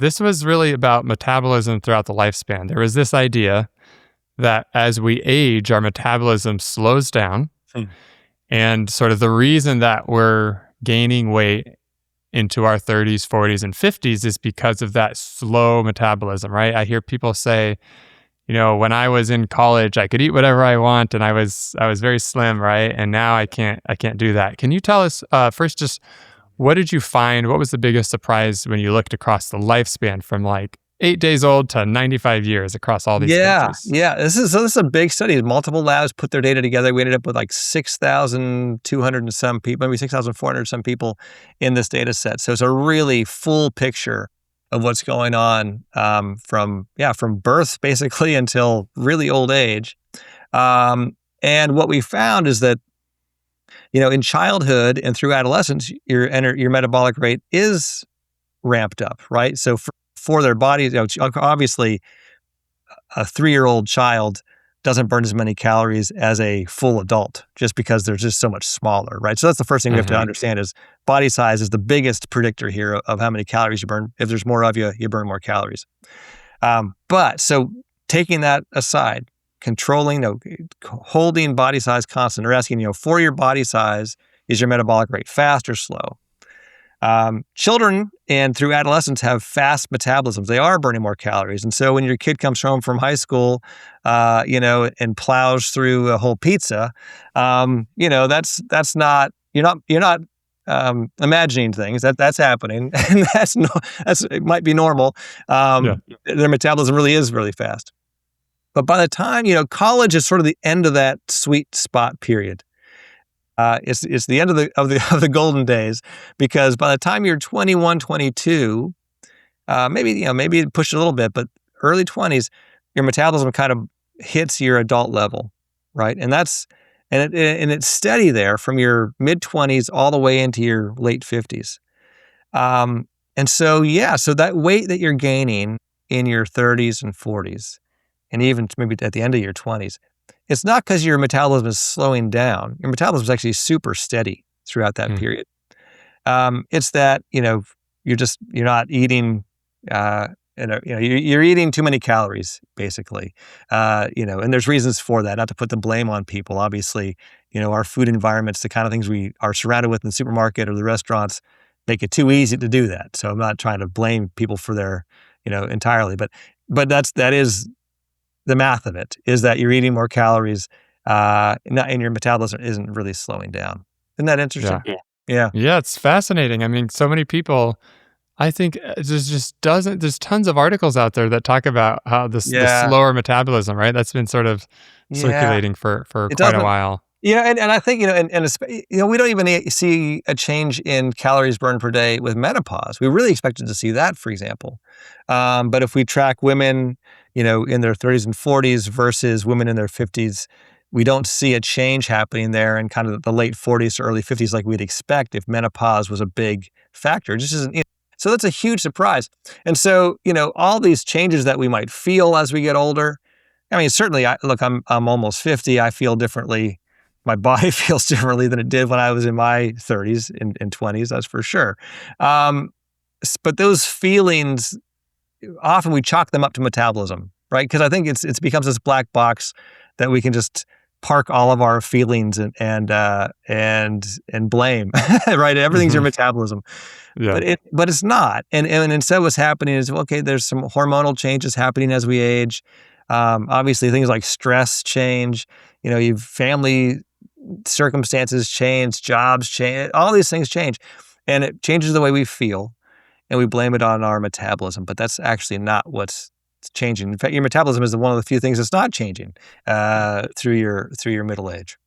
This was really about metabolism throughout the lifespan. There was this idea that as we age, our metabolism slows down. Hmm. And sort of the reason that we're gaining weight into our 30s, 40s, and 50s is because of that slow metabolism, right? I hear people say, when I was in college, I could eat whatever I want, and I was very slim, right? And now I can't do that. Can you tell us first, just what did you find? What was the biggest surprise when you looked across the lifespan from like 8 days old to 95 years across all these Yeah, stages? yeah. This is a big study. Multiple labs put their data together. We ended up with like 6,200 and some people, maybe 6,400 some people in this data set. So it's a really full picture of what's going on from birth basically until really old age. And what we found is that in childhood and through adolescence, your metabolic rate is ramped up, right? So for their bodies, obviously a 3-year-old child doesn't burn as many calories as a full adult just because they're just so much smaller, right? So that's the first thing we have to understand is body size is the biggest predictor here of how many calories you burn. If there's more of you, you burn more calories. But so taking that aside, holding body size constant or asking, for your body size, is your metabolic rate fast or slow? Children and through adolescence have fast metabolisms. They are burning more calories. And so when your kid comes home from high school, and plows through a whole pizza, that's not, you're not imagining things that's happening. And it might be normal. Their metabolism really is really fast. But by the time, college is sort of the end of that sweet spot period. It's the end of the golden days, because by the time you're 21, 22, maybe it pushed a little bit, but early 20s, your metabolism kind of hits your adult level, right? And it's steady there from your mid 20s all the way into your late 50s. And so that weight that you're gaining in your 30s and 40s, and even maybe at the end of your 20s. It's not because your metabolism is slowing down. Your metabolism is actually super steady throughout that period. It's that you're not eating. You're eating too many calories, basically. And there's reasons for that. Not to put the blame on people. Obviously, our food environments, the kind of things we are surrounded with in the supermarket or the restaurants, make it too easy to do that. So I'm not trying to blame people for their, entirely. But that is. The math of it is that you're eating more calories, and your metabolism isn't really slowing down. Isn't that interesting? Yeah. Yeah, it's fascinating. I mean, so many people, I think there's tons of articles out there that talk about how the slower metabolism, right? That's been sort of circulating for quite a while. And I think, we don't even see a change in calories burned per day with menopause. We really expected to see that, for example. But if we track women, in their 30s and 40s versus women in their 50s, we don't see a change happening there in kind of the late 40s to early 50s like we'd expect if menopause was a big factor. It just isn't. So that's a huge surprise. And so, all these changes that we might feel as we get older, I mean, certainly, I'm almost 50. I feel differently. My body feels differently than it did when I was in my 30s and 20s, that's for sure. But those feelings, often we chalk them up to metabolism, right? Because I think it becomes this black box that we can just park all of our feelings and blame, right? Everything's your metabolism, but it's not. And instead, what's happening is, okay, there's some hormonal changes happening as we age. Obviously, things like stress change. You've family circumstances change, jobs change, all these things change, and it changes the way we feel. And we blame it on our metabolism, but that's actually not what's changing. In fact, your metabolism is one of the few things that's not changing through your middle age.